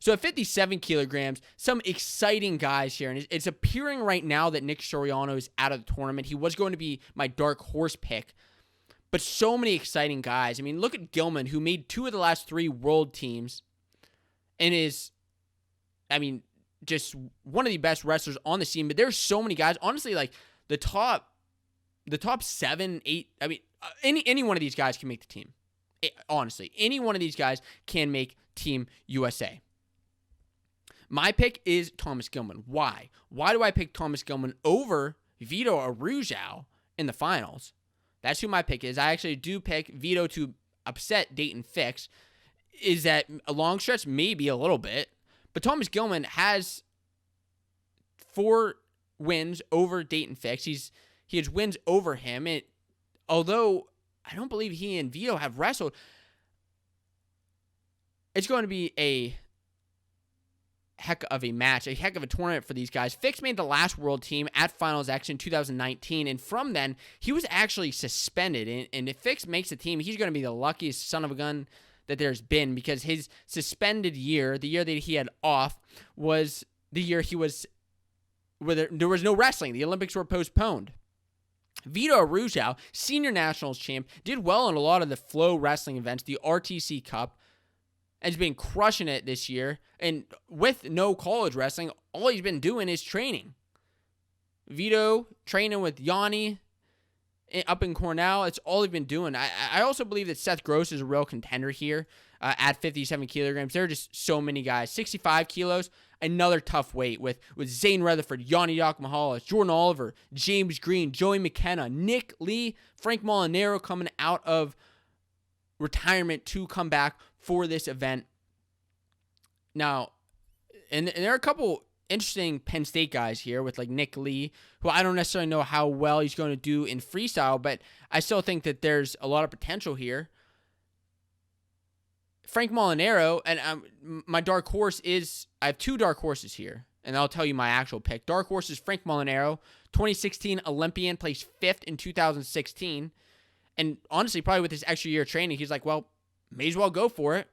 So at 57 kilograms, some exciting guys here. And it's appearing right now that Nick Soriano is out of the tournament. He was going to be my dark horse pick. But so many exciting guys. I mean, look at Gilman, who made 2 of the last 3 world teams and is, I mean, just one of the best wrestlers on the scene. But there's so many guys. Honestly, like the top 7, 8, I mean, any one of these guys can make the team. Honestly, any one of these guys can make Team USA. My pick is Thomas Gilman. Why? Why do I pick Thomas Gilman over Vito Arujau in the finals? That's who my pick is. I actually do pick Vito to upset Dayton Fix. Is that a long stretch? Maybe a little bit. But Thomas Gilman has 4 wins over Dayton Fix. He has wins over him. And although I don't believe he and Vito have wrestled, it's going to be a heck of a match, a heck of a tournament for these guys. Fix made the last world team at Finals X in 2019, and from then, he was actually suspended. And if Fix makes the team, he's going to be the luckiest son of a gun that there's been, because his suspended year, the year that he had off, was the year where there was no wrestling. The Olympics were postponed. Vito Arujau, senior nationals champ, did well in a lot of the flow wrestling events, the RTC Cup, has been crushing it this year. And with no college wrestling, all he's been doing is training. Vito training with Yanni up in Cornell. It's all he's been doing. I also believe that Seth Gross is a real contender here at 57 kilograms. There are just so many guys. 65 kilos, another tough weight with Zane Rutherford, Yanni Yakmahalis, Jordan Oliver, James Green, Joey McKenna, Nick Lee, Frank Molinaro coming out of retirement to come back for this event. Now, and there are a couple interesting Penn State guys here with like Nick Lee, who I don't necessarily know how well he's going to do in freestyle, but I still think that there's a lot of potential here. Frank Molinaro, and my dark horse is, I have 2 dark horses here, and I'll tell you my actual pick. Dark horse is Frank Molinaro, 2016 Olympian, placed 5th in 2016. And honestly, probably with this extra year of training, he's like, well, may as well go for it.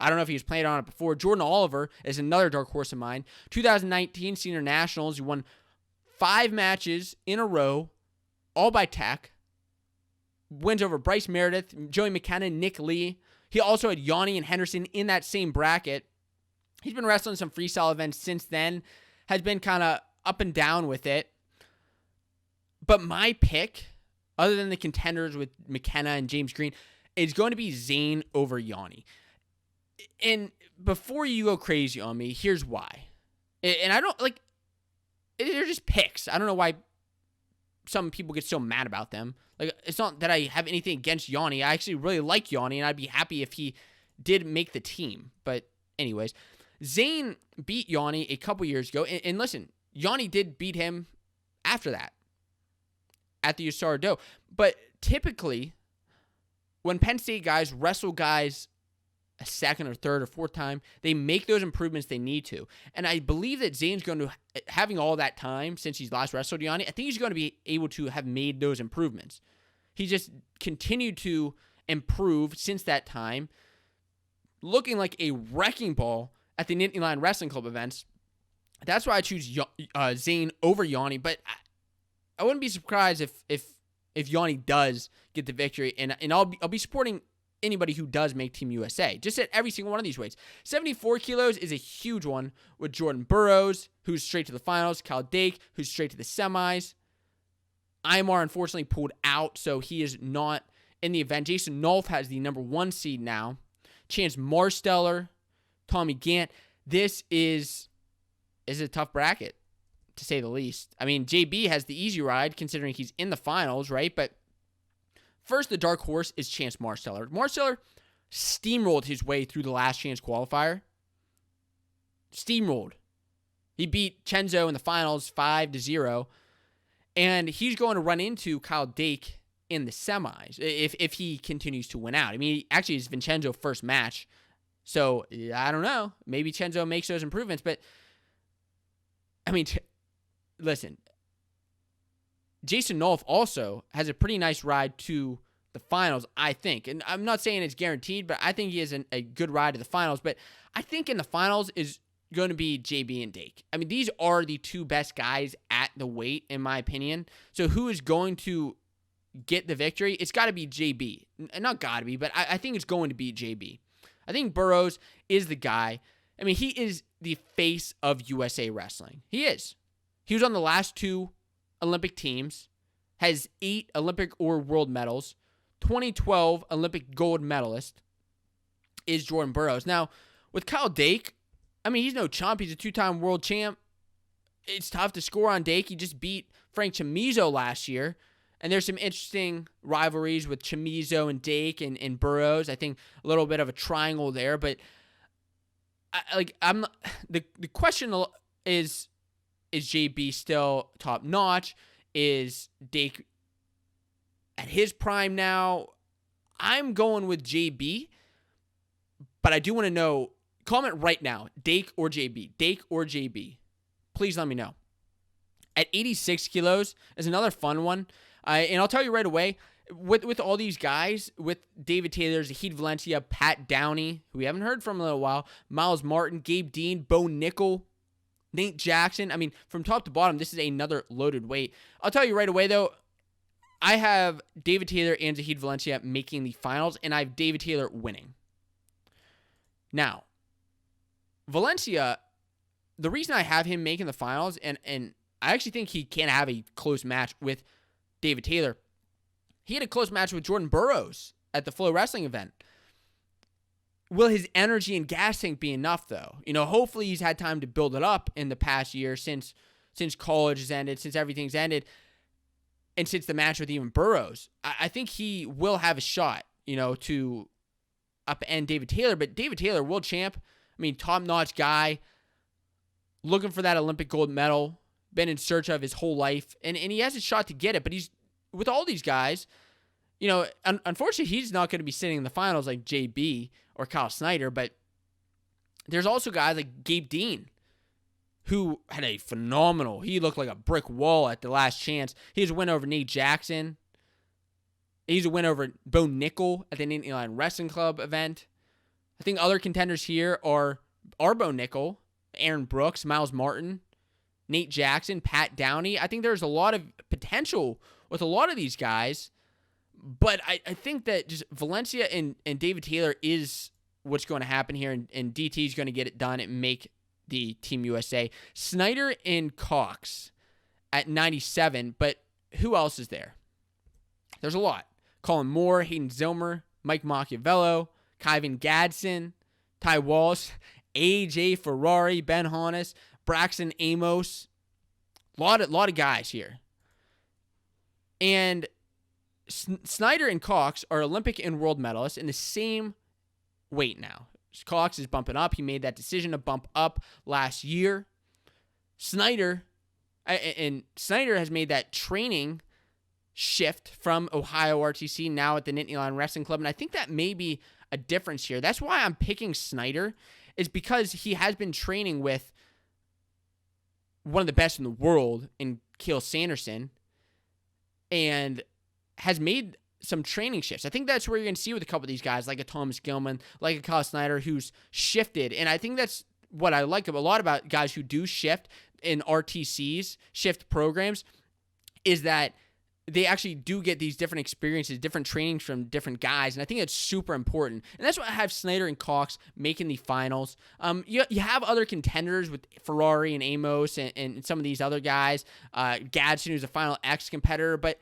I don't know if he was playing on it before. Jordan Oliver is another dark horse of mine. 2019 Senior Nationals, he won 5 matches in a row, all by tech. Wins over Bryce Meredith, Joey McKenna, Nick Lee. He also had Yanni and Henderson in that same bracket. He's been wrestling some freestyle events since then. Has been kind of up and down with it. But my pick, other than the contenders with McKenna and James Green, is going to be Zane over Yanni. And before you go crazy on me, here's why. And I don't, like, they're just picks. I don't know why some people get so mad about them. Like, it's not that I have anything against Yanni. I actually really like Yanni, and I'd be happy if he did make the team. But anyways, Zane beat Yanni a couple years ago. And listen, Yanni did beat him after that at the USARA Do. But typically, when Penn State guys wrestle guys a second or third or fourth time, they make those improvements they need to. And I believe that Zane's going to, having all that time since he's last wrestled Yanni, I think he's going to be able to have made those improvements. He just continued to improve since that time, looking like a wrecking ball at the Nittany Lion Wrestling Club events. That's why I choose Zane over Yanni, but I wouldn't be surprised if Yanni does get the victory, and I'll be supporting anybody who does make Team USA, just at every single one of these weights. 74 kilos is a huge one with Jordan Burrows, who's straight to the finals, Cal Dake, who's straight to the semis. Imar unfortunately pulled out, so he is not in the event. Jason Nolf has the number 1 seed now. Chance Marsteller, Tommy Gant. This is a tough bracket, to say the least. I mean, JB has the easy ride, considering he's in the finals, right? But first, the dark horse is Chance Marsteller. Marsteller steamrolled his way through the last chance qualifier. Steamrolled. He beat Chenzo in the finals 5-0. And he's going to run into Kyle Dake in the semis if he continues to win out. I mean, actually, it's Vincenzo's first match. So, I don't know. Maybe Chenzo makes those improvements. But, I mean, listen. Jason Nolf also has a pretty nice ride to the the finals, I think. And I'm not saying it's guaranteed, but I think he has a good ride to the finals. But I think in the finals is going to be JB and Dake. I mean, these are the two best guys at the weight, in my opinion. So who is going to get the victory? It's got to be JB. Not got to be, but I think it's going to be JB. I think Burrows is the guy. I mean, he is the face of USA Wrestling. He is. He was on the last 2 Olympic teams, has 8 Olympic or world medals, 2012 Olympic gold medalist is Jordan Burrows. Now, with Kyle Dake, I mean, he's no chump. He's a 2-time world champ. It's tough to score on Dake. He just beat Frank Chamizo last year. And there's some interesting rivalries with Chamizo and Dake and Burrows. I think a little bit of a triangle there. But the question is JB still top notch? Is Dake at his prime now? I'm going with JB, but I do want to know. Comment right now, Dake or JB. Dake or JB. Please let me know. At 86 kilos is another fun one. And I'll tell you right away, with all these guys, with David Taylor, Zahid Valencia, Pat Downey, who we haven't heard from in a little while, Miles Martin, Gabe Dean, Bo Nickel, Nate Jackson. I mean, from top to bottom, this is another loaded weight. I'll tell you right away, though, I have David Taylor and Zahid Valencia making the finals, and I have David Taylor winning. Now, Valencia, the reason I have him making the finals, and I actually think he can have a close match with David Taylor. He had a close match with Jordan Burrows at the Flow Wrestling event. Will his energy and gas tank be enough, though? You know, hopefully he's had time to build it up in the past year since college has ended, since everything's ended, and since the match with even Burrows. I think he will have a shot, you know, to upend David Taylor. But David Taylor, world champ, I mean, top-notch guy, looking for that Olympic gold medal, been in search of his whole life, and he has a shot to get it. But he's, with all these guys, you know, unfortunately, he's not going to be sitting in the finals like JB or Kyle Snyder, but there's also guys like Gabe Dean, who had a phenomenal, he looked like a brick wall at the last chance. He has a win over Nate Jackson. He's a win over Bo Nickel at the Nate Line Wrestling Club event. I think other contenders here are Bo Nickel, Aaron Brooks, Miles Martin, Nate Jackson, Pat Downey. I think there's a lot of potential with a lot of these guys, but I think that just Valencia and David Taylor is what's going to happen here, and DT is going to get it done and make the Team USA. Snyder and Cox at 97, but who else is there? There's a lot. Colin Moore, Hayden Zilmer, Mike Machiavello, Kyvan Gadsden, Ty Walsh, AJ Ferrari, Ben Honus, Braxton Amos. A lot of guys here. And Snyder and Cox are Olympic and world medalists in the same weight now. Cox is bumping up. He made that decision to bump up last year. Snyder has made that training shift from Ohio RTC now at the Nittany Lion Wrestling Club, and I think that may be a difference here. That's why I'm picking Snyder, is because he has been training with one of the best in the world in Keel Sanderson and has made some training shifts. I think that's where you're going to see with a couple of these guys, like a Thomas Gilman, like a Kyle Snyder, who's shifted. And I think that's what I like a lot about guys who do shift in RTCs, shift programs, is that they actually do get these different experiences, different trainings from different guys, and I think it's super important. And that's why I have Snyder and Cox making the finals. You have other contenders with Ferrari and Amos and some of these other guys. Gadsden, who's a Final X competitor, but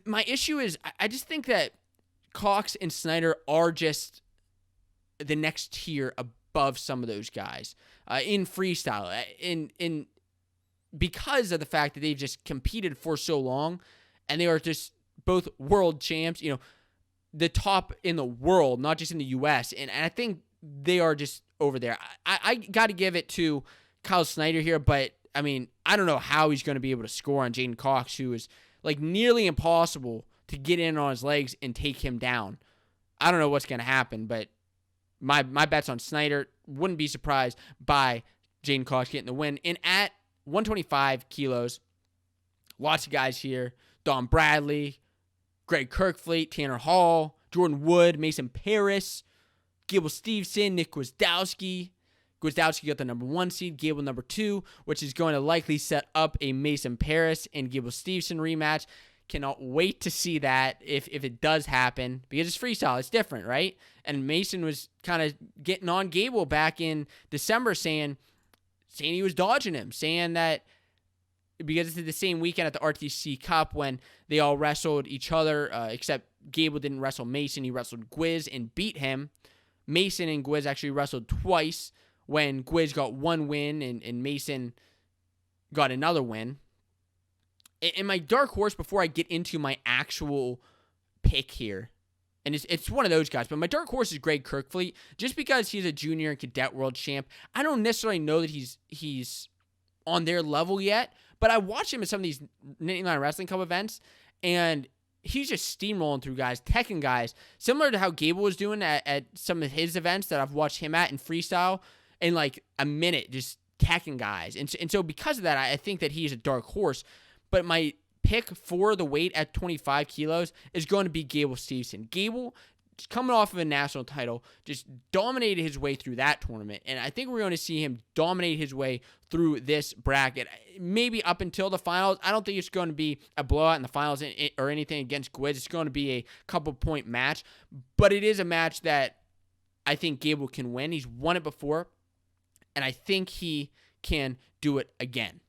my issue is I just think that Cox and Snyder are just the next tier above some of those guys in freestyle, in because of the fact that they've just competed for so long. And they are just both world champs, you know, the top in the world, not just in the U.S. And I think they are just over there. I got to give it to Kyle Snyder here, but, I mean, I don't know how he's going to be able to score on Jaden Cox, who is, like, nearly impossible to get in on his legs and take him down. I don't know what's going to happen, but my bet's on Snyder. Wouldn't be surprised by Jaden Cox getting the win. And at 125 kilos, lots of guys here. Don Bradley, Greg Kirkfleet, Tanner Hall, Jordan Wood, Mason Paris, Gable Steveson, Nick Gwiazdowski. Gwiazdowski got the number 1 seed, Gable number 2, which is going to likely set up a Mason Paris and Gable Steveson rematch. Cannot wait to see that if it does happen, because it's freestyle. It's different, right? And Mason was kind of getting on Gable back in December saying he was dodging him, saying that because it's the same weekend at the RTC Cup when they all wrestled each other, except Gable didn't wrestle Mason. He wrestled Gwiz and beat him. Mason and Gwiz actually wrestled twice when Gwiz got 1 win and Mason got another win. And my dark horse, before I get into my actual pick here, and it's one of those guys, but my dark horse is Greg Kirkfleet, just because he's a junior and cadet world champ. I don't necessarily know that he's on their level yet, but I watched him at some of these 99 Wrestling Cup events, and he's just steamrolling through guys, teching guys, similar to how Gable was doing at some of his events that I've watched him at in freestyle, in like a minute, just teching guys. And so because of that, I think that he's a dark horse. But my pick for the weight at 25 kilos is going to be Gable Steveson. Gable, just coming off of a national title, just dominated his way through that tournament. And I think we're going to see him dominate his way through this bracket, maybe up until the finals. I don't think it's going to be a blowout in the finals or anything against Gwiz. It's going to be a couple-point match. But it is a match that I think Gable can win. He's won it before, and I think he can do it again.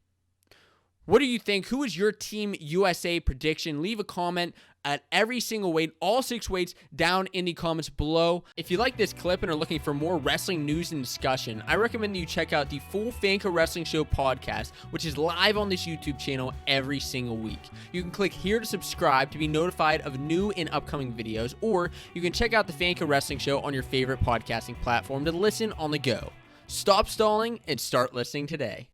What do you think? Who is your Team USA prediction? Leave a comment at every single weight, all 6 weights, down in the comments below. If you like this clip and are looking for more wrestling news and discussion, I recommend that you check out the full Fanco Wrestling Show podcast, which is live on this YouTube channel every single week. You can click here to subscribe to be notified of new and upcoming videos, or you can check out the Fanco Wrestling Show on your favorite podcasting platform to listen on the go. Stop stalling and start listening today.